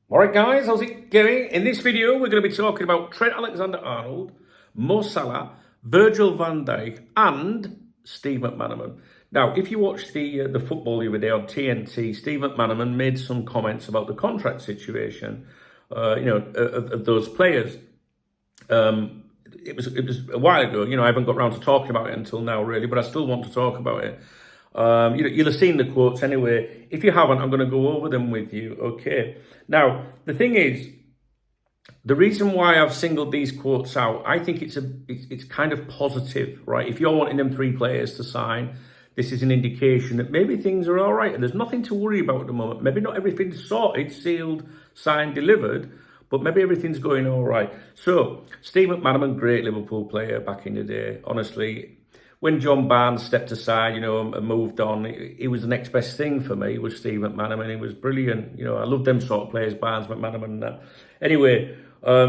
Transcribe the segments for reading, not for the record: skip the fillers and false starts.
Alright guys, how's it going? In this video we're going to be talking about Trent Alexander-Arnold, Mo Salah, Virgil van Dijk and Steve McManaman. Now, if you watched the football the other day on TNT, Steve McManaman made some comments about the contract situation of those players. It was a while ago, I haven't got around to talking about it until now really, but I still want to talk about it. You'll have seen the quotes anyway. If you haven't, I'm going to go over them with you. Okay. Now, the thing is, the reason why I've singled these quotes out, I think it's kind of positive, right? If you're wanting them three players to sign, this is an indication that maybe things are all right and there's nothing to worry about at the moment. Maybe not everything's sorted, sealed, signed, delivered, but maybe everything's going all right. So, Steve McManaman, great Liverpool player back in the day, honestly. When John Barnes stepped aside, and moved on, he was the next best thing for me, was Steve McManaman. He was brilliant. I love them sort of players, Barnes, McManaman and that. Anyway,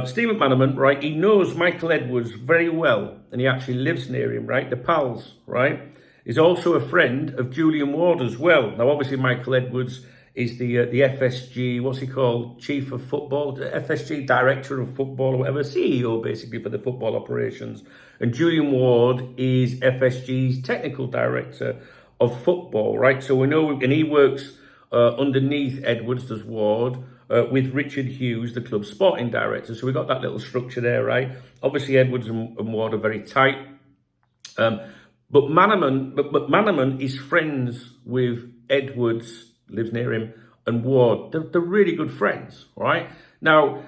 Steve McManaman, right, he knows Michael Edwards very well, and he actually lives near him, right? The pals, right? He's also a friend of Julian Ward as well. Now, obviously, Michael Edwards is the FSG, what's he called? Chief of Football, the FSG Director of Football, or whatever, CEO basically for the football operations. And Julian Ward is FSG's Technical Director of Football, right? So we know, and he works underneath Edwards, does Ward, with Richard Hughes, the club's sporting director. So we got that little structure there, right? Obviously, Edwards and Ward are very tight. But McManaman is friends with Edwards, lives near him, and Ward. They're really good friends, right? Now,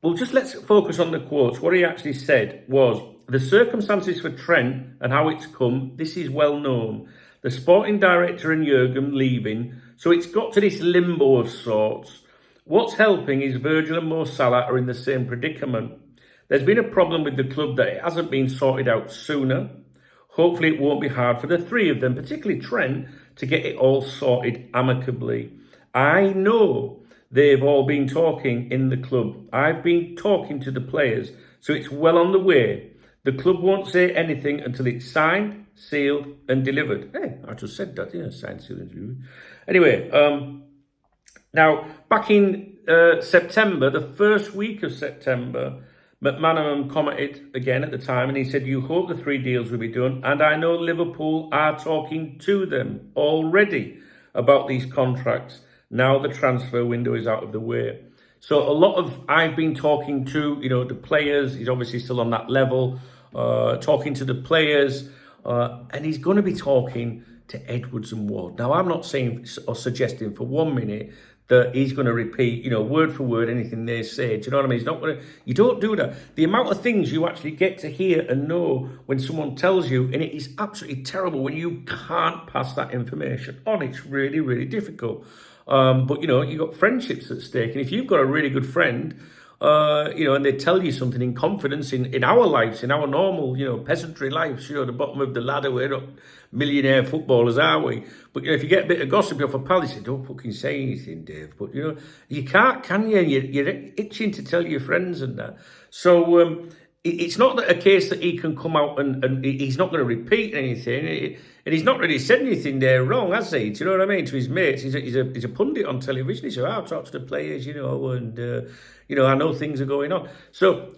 let's focus on the quotes. What he actually said was, the circumstances for Trent and how it's come, this is well known. The sporting director and Jurgen leaving, so it's got to this limbo of sorts. What's helping is Virgil and Mo Salah are in the same predicament. There's been a problem with the club that it hasn't been sorted out sooner. Hopefully it won't be hard for the three of them, particularly Trent, to get it all sorted amicably. I know they've all been talking in the club. I've been talking to the players, so it's well on the way. The club won't say anything until it's signed, sealed and delivered. Hey, I just said that, signed, sealed and delivered. Anyway, now, back in September, the first week of September, McManaman commented again at the time, and he said, you hope the 3 deals will be done, and I know Liverpool are talking to them already about these contracts. Now the transfer window is out of the way. So I've been talking to, the players. He's obviously still on that level, talking to the players, and he's going to be talking to Edwards and Ward. Now, I'm not saying or suggesting for 1 minute that he's going to repeat, word for word, anything they say. Do you know what I mean? He's not going to. You don't do that. The amount of things you actually get to hear and know when someone tells you, and it is absolutely terrible when you can't pass that information on. It's really, really difficult. But you've got friendships at stake, and if you've got a really good friend, and they tell you something in confidence in our lives, in our normal, peasantry lives, the bottom of the ladder, we're not millionaire footballers, are we? But, if you get a bit of gossip off a pal, you say, don't fucking say anything, Dave. But, you can't, can you? You're itching to tell your friends and that. So, it's not a case that he can come out and he's not going to repeat anything. And he's not really said anything there wrong, has he? Do you know what I mean? To his mates. He's a pundit on television. He said, I'll talk to the players, and, I know things are going on. So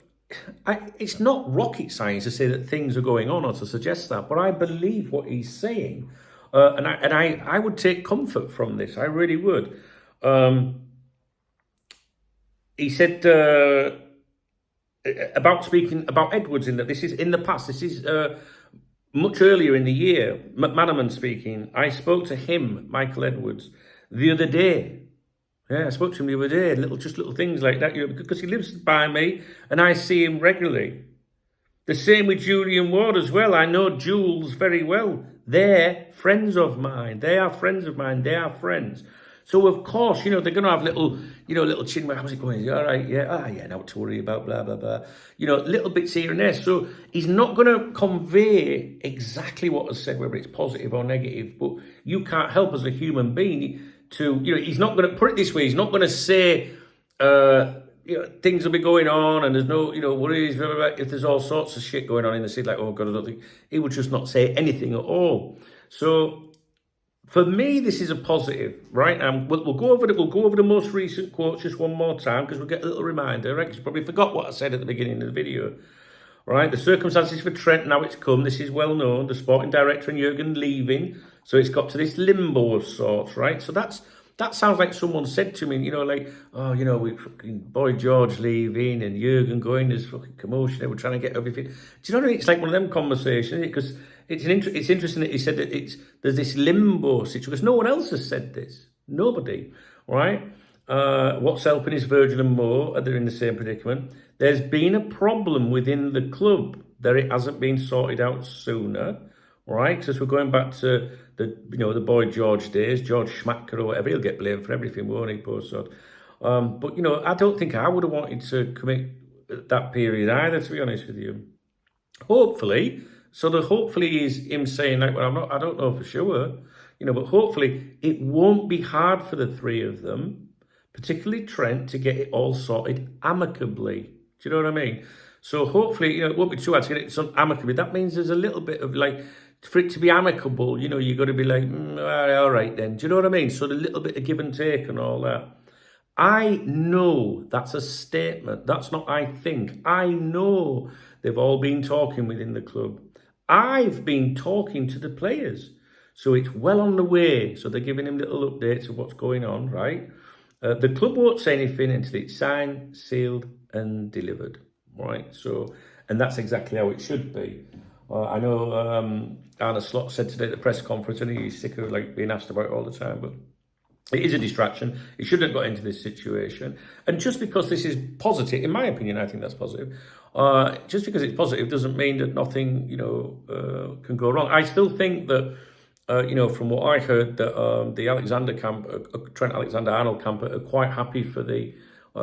it's not rocket science to say that things are going on or to suggest that. But I believe what he's saying. And I would take comfort from this. I really would. He said... about speaking about Edwards, in that this is in the past. This is much earlier in the year. McManaman speaking. I spoke to him, Michael Edwards, the other day. Yeah, I spoke to him the other day. Little things like that. Because he lives by me and I see him regularly. The same with Julian Ward as well. I know Jules very well. They're friends of mine. They are friends of mine. They are friends. So, of course, they're going to have little chin, how's it going? Is it all right? Yeah, yeah, not to worry about, blah, blah, blah. Little bits here and there. So he's not going to convey exactly what was said, whether it's positive or negative, but you can't help as a human being to, he's not going to, put it this way, he's not going to say, things will be going on and there's no, worries, blah, blah, blah. If there's all sorts of shit going on in the city, like, oh God, I don't think, he would just not say anything at all. So For me, this is a positive, right? And we'll go over the most recent quotes just one more time because we'll get a little reminder, right? Because you probably forgot what I said at the beginning of the video, right? The circumstances for Trent, now it's come. This is well known. The sporting director and Jurgen leaving, so it's got to this limbo of sorts, right? So that sounds like someone said to me, like, oh, we fucking Boy George leaving and Jurgen going. There's fucking commotion. We're trying to get everything. Do you know what I mean? It's like one of them conversations, because it's interesting that he said that there's this limbo situation because no one else has said this. Nobody, right? What's helping is Virgil and Mo. They're in the same predicament. There's been a problem within the club that it hasn't been sorted out sooner, right? Because we're going back to the Boy George days, George Schmacker or whatever. He'll get blamed for everything, won't he, poor sod? But I don't think I would have wanted to commit that period either, to be honest with you. Hopefully. So the hopefully is him saying, like, well, I don't know for sure, but hopefully it won't be hard for the three of them, particularly Trent, to get it all sorted amicably. Do you know what I mean? So hopefully, it won't be too hard to get it done amicably. That means there's a little bit of like, for it to be amicable, you've got to be like, all right then. Do you know what I mean? So the little bit of give and take and all that. I know that's a statement. That's not I think. I know they've all been talking within the club. I've been talking to the players. So it's well on the way. So they're giving him little updates of what's going on, right? The club won't say anything until it's signed, sealed, and delivered, right? So, and that's exactly how it should be. I know Arne Slot said today at the press conference, and he's sick of being asked about it all the time, but it is a distraction. He shouldn't have got into this situation. And just because this is positive, in my opinion, I think that's positive. Just because it's positive doesn't mean that nothing, can go wrong. I still think that, from what I heard, that the Alexander camp, Trent Alexander-Arnold camp, are quite happy for the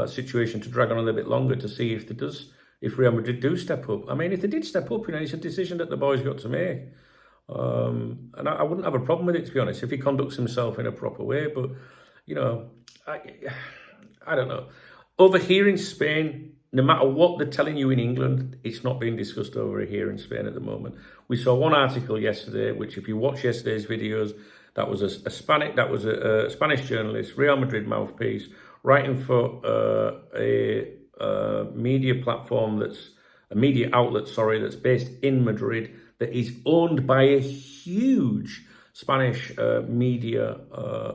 situation to drag on a little bit longer to see if Real Madrid do step up. I mean, if they did step up, it's a decision that the boys got to make. And I wouldn't have a problem with it, to be honest, if he conducts himself in a proper way. But, I don't know. Over here in Spain, no matter what they're telling you in England, it's not being discussed over here in Spain at the moment. We saw one article yesterday, which if you watch yesterday's videos, that was a Spanish journalist, Real Madrid mouthpiece, writing for a media outlet, that's based in Madrid, that is owned by a huge Spanish media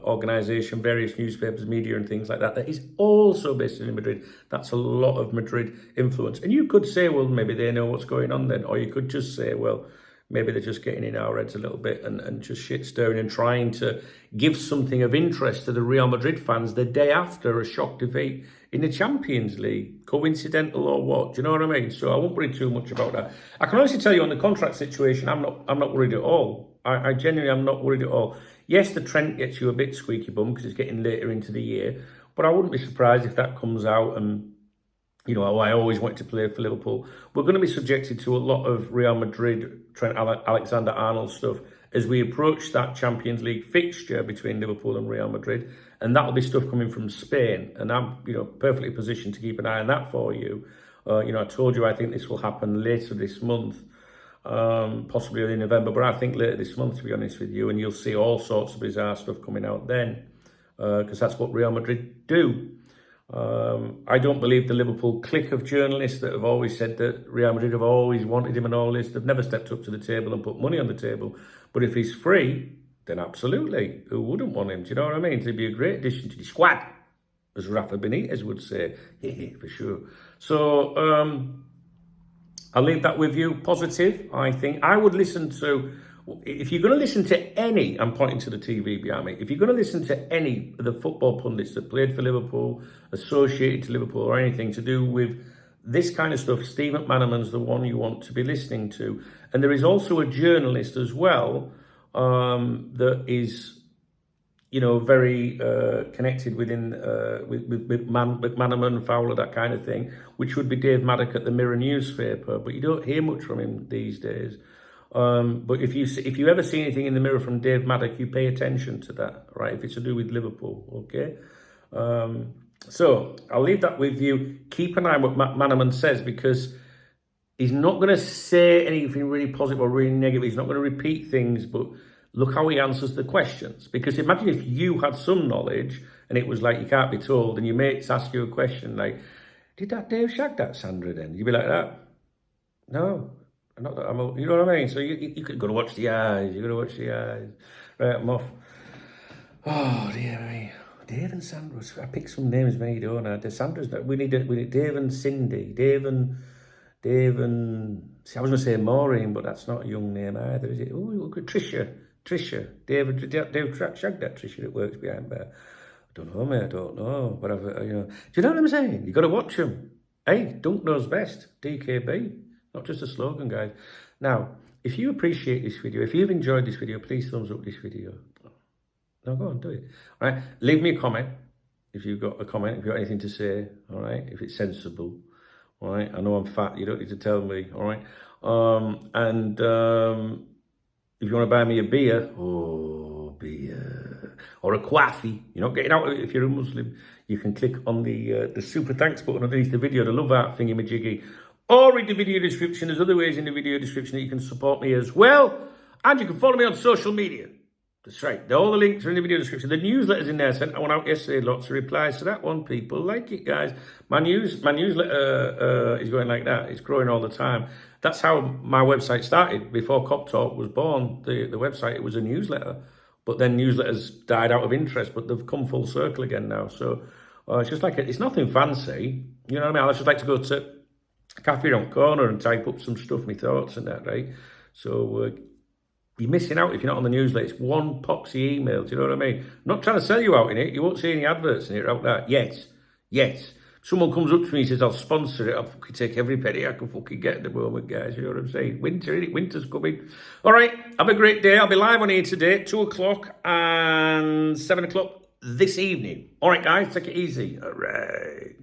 organization, various newspapers, media and things like that is also based in Madrid. That's a lot of Madrid influence. And you could say, well, maybe they know what's going on then. Or you could just say, well, maybe they're just getting in our heads a little bit and just shit stirring and trying to give something of interest to the Real Madrid fans the day after a shock defeat in the Champions League. Coincidental or what? Do you know what I mean? So I won't worry too much about that. I can honestly tell you on the contract situation, I'm not worried at all. I genuinely am not worried at all. Yes, the Trent gets you a bit squeaky bum because it's getting later into the year, but I wouldn't be surprised if that comes out and, I always wanted to play for Liverpool. We're going to be subjected to a lot of Real Madrid, Trent Alexander-Arnold stuff as we approach that Champions League fixture between Liverpool and Real Madrid. And that'll be stuff coming from Spain. And I'm, perfectly positioned to keep an eye on that for you. I told you I think this will happen later this month, possibly early November, but I think later this month, to be honest with you. And you'll see all sorts of bizarre stuff coming out then, because that's what Real Madrid do. I don't believe the Liverpool clique of journalists that have always said that Real Madrid have always wanted him and all this. They've never stepped up to the table and put money on the table. But if he's free, then absolutely. Who wouldn't want him? Do you know what I mean? He'd be a great addition to the squad, as Rafa Benitez would say. For sure. So I'll leave that with you. Positive, I think. I would listen to... If you're going to listen to any, I'm pointing to the TV behind me, if you're going to listen to any of the football pundits that played for Liverpool, associated to Liverpool or anything to do with this kind of stuff, Steve McManaman's the one you want to be listening to. And there is also a journalist as well that is, very connected with McManaman, Fowler, that kind of thing, which would be Dave Maddock at the Mirror newspaper. But you don't hear much from him these days. But if you ever see anything in the Mirror from Dave Maddock, you pay attention to that, right? If it's to do with Liverpool, okay? So I'll leave that with you. Keep an eye on what Matt Manaman says, because he's not going to say anything really positive or really negative. He's not going to repeat things, but look how he answers the questions. Because imagine if you had some knowledge and it was like you can't be told, and your mates ask you a question like, did that Dave shag that Sandra then? You'd be like that. No, not that you know what I mean? So you could go to watch the eyes. You're going to watch the eyes. Right, I'm off. Oh, dear me. Dave and Sandra. I picked some names made, don't I? Sandra's not. We need Dave and Cindy. Dave and. See, I was going to say Maureen, but that's not a young name either, is it? Oh, look at Trisha. Dave shagged that Trisha that works behind there. I don't know, mate. I don't know. But do you know what I'm saying? You got to watch them. Hey, Dunk knows best. DKB. Not just a slogan, guys. Now, if you appreciate this video, if you've enjoyed this video, please thumbs up this video. No, go on, do it. All right, leave me a comment if you've got a comment, if you've got anything to say, all right, if it's sensible, all right. I know I'm fat, you don't need to tell me, all right. If you want to buy me a beer, or a coffee, you're not getting out of it if you're a Muslim, you can click on the super thanks button underneath the video, the love art thingy-majiggy, or read the video description. There's other ways in the video description that you can support me as well. And you can follow me on social media. That's right. All the links are in the video description. The newsletter's in there. I sent one out yesterday. Lots of replies to that one. People like it, guys. My newsletter is going like that. It's growing all the time. That's how my website started. Before Cop Talk was born, the website, it was a newsletter. But then newsletters died out of interest, but they've come full circle again now. So it's just like, it's nothing fancy. You know what I mean? I just like to go to Cafe on Corner and type up some stuff, my thoughts and that, right? So you're missing out if you're not on the newsletter. It's one poxy email, do you know what I mean? I'm not trying to sell you out in it. You won't see any adverts in it out there. Yes. Someone comes up to me and says, I'll sponsor it. I'll fucking take every penny I can fucking get at the moment, guys. You know what I'm saying? Winter, innit? Winter's coming. All right, have a great day. I'll be live on here today at 2 o'clock and 7 o'clock this evening. All right, guys, take it easy. All right.